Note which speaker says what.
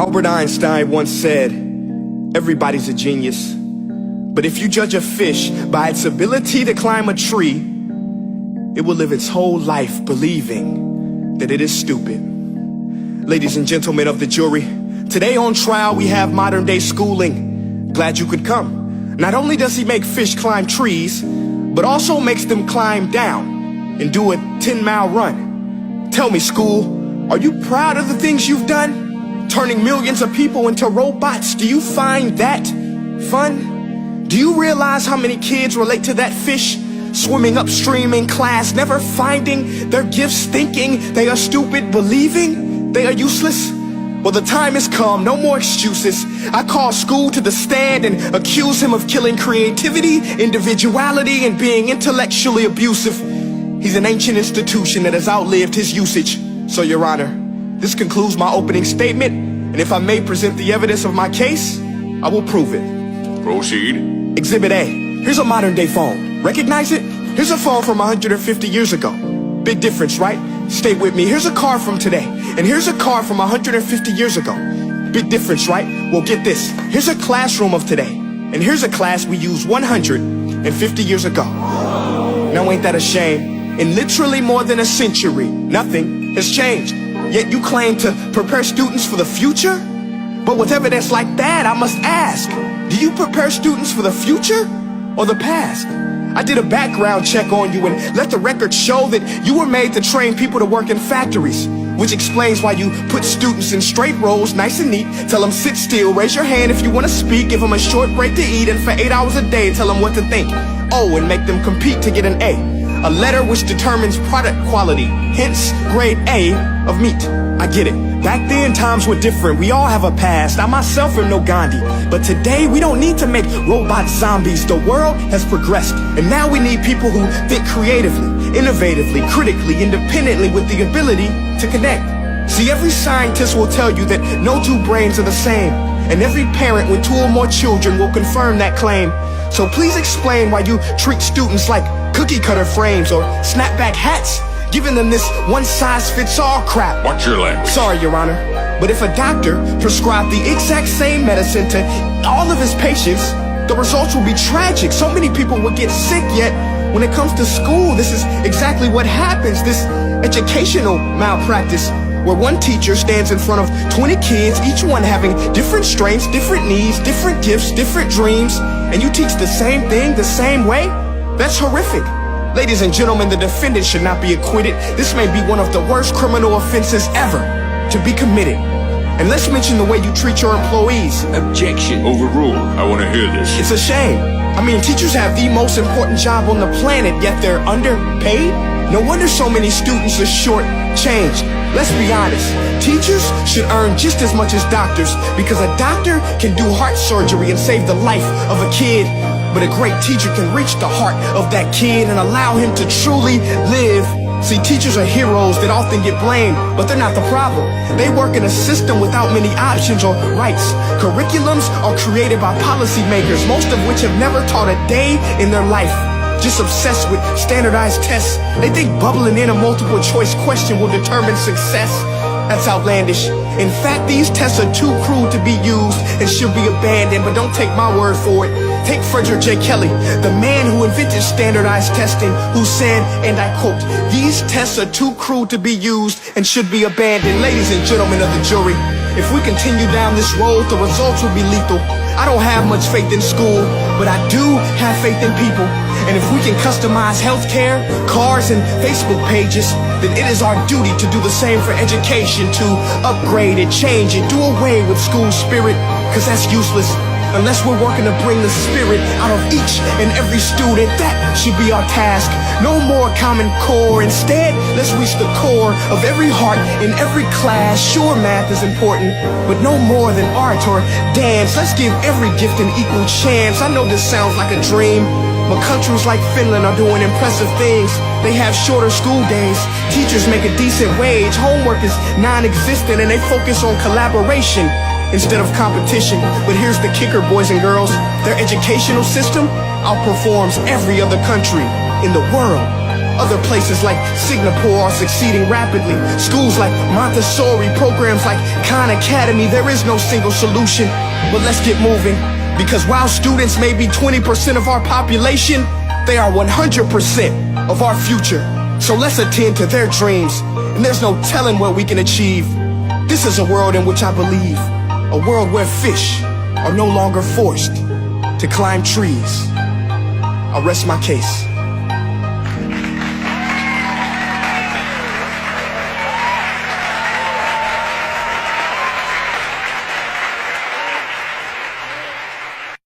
Speaker 1: Albert Einstein once said, everybody's a genius. But if you judge a fish by its ability to climb a tree, it will live its whole life believing that it is stupid. Ladies and gentlemen of the jury, today on trial we have modern day schooling. Glad you could come. Not only does he make fish climb trees, but also makes them climb down and do a 10-mile run. Tell me, school, are you proud of the things you've done? Turning millions of people into robots, do you find that fun? Do you realize how many kids relate to that fish swimming upstream in class, never finding their gifts, thinking they are stupid, believing they are useless? Well, the time has come, no more excuses. I call school to the stand and accuse him of killing creativity, individuality, and being intellectually abusive. He's an ancient institution that has outlived his usage. So, Your Honor, this concludes my opening statement, and if I may present the evidence of my case, I will prove it.
Speaker 2: Proceed.
Speaker 1: Exhibit A. Here's a modern day phone. Recognize it? Here's a phone from 150 years ago. Big difference, right? Stay with me. Here's a car from today, and here's a car from 150 years ago. Big difference, right? Well, get this. Here's a classroom of today, and here's a class we used 150 years ago. Now, ain't that a shame? In literally more than a century, nothing has changed. Yet you claim to prepare students for the future? But with evidence like that, I must ask, do you prepare students for the future or the past? I did a background check on you and let the record show that you were made to train people to work in factories, which explains why you put students in straight rows, nice and neat, tell them sit still, raise your hand if you want to speak, give them a short break to eat, and for 8 hours a day tell them what to think. Oh, and make them compete to get an A letter which determines product quality, hence grade A of meat. I get it. Back then, times were different. We all have a past. I myself am no Gandhi. But today, we don't need to make robot zombies. The world has progressed. And now we need people who think creatively, innovatively, critically, independently, with the ability to connect. See, every scientist will tell you that no two brains are the same. And every parent with 2 or more children will confirm that claim. So please explain why you treat students like cookie cutter frames or snapback hats, giving them this one-size-fits-all crap.
Speaker 2: Watch your language.
Speaker 1: Sorry, Your Honor, but if a doctor prescribed the exact same medicine to all of his patients, the results will be tragic. So many people will get sick, yet when it comes to school, this is exactly what happens. This educational malpractice, where one teacher stands in front of 20 kids, each one having different strengths, different needs, different gifts, different dreams, and you teach the same thing the same way? That's horrific. Ladies and gentlemen, the defendant should not be acquitted. This may be one of the worst criminal offenses ever to be committed. And let's mention the way you treat your employees.
Speaker 2: Objection. Overruled. I want to hear this.
Speaker 1: It's a shame. I mean, teachers have the most important job on the planet, yet they're underpaid? No wonder so many students are short-changed. Let's be honest. Teachers should earn just as much as doctors, because a doctor can do heart surgery and save the life of a kid. But a great teacher can reach the heart of that kid and allow him to truly live. See, teachers are heroes that often get blamed, but they're not the problem. They work in a system without many options or rights. Curriculums are created by policymakers, most of which have never taught a day in their life. Just obsessed with standardized tests. They think bubbling in a multiple choice question will determine success. That's outlandish. In fact, these tests are too crude to be used and should be abandoned, but don't take my word for it. Take Frederick J. Kelly, the man who invented standardized testing, who said, and I quote, "These tests are too crude to be used and should be abandoned." Ladies and gentlemen of the jury, if we continue down this road, the results will be lethal. I don't have much faith in school, but I do have faith in people. And if we can customize healthcare, cars, and Facebook pages, then it is our duty to do the same for education, to upgrade and change and do away with school spirit, because that's useless. Unless we're working to bring the spirit out of each and every student, that should be our task. No more Common Core. Instead, let's reach the core of every heart in every class. Sure, math is important, but no more than art or dance. Let's give every gift an equal chance. I know this sounds like a dream, but countries like Finland are doing impressive things. They have shorter school days. Teachers make a decent wage. Homework is non-existent, and they focus on collaboration instead of competition. But here's the kicker, boys and girls. Their educational system outperforms every other country in the world. Other places like Singapore are succeeding rapidly. Schools like Montessori, programs like Khan Academy. There is no single solution, but let's get moving. Because while students may be 20% of our population, they are 100% of our future. So let's attend to their dreams, and there's no telling what we can achieve. This is a world in which I believe, a world where fish are no longer forced to climb trees. I'll rest my case.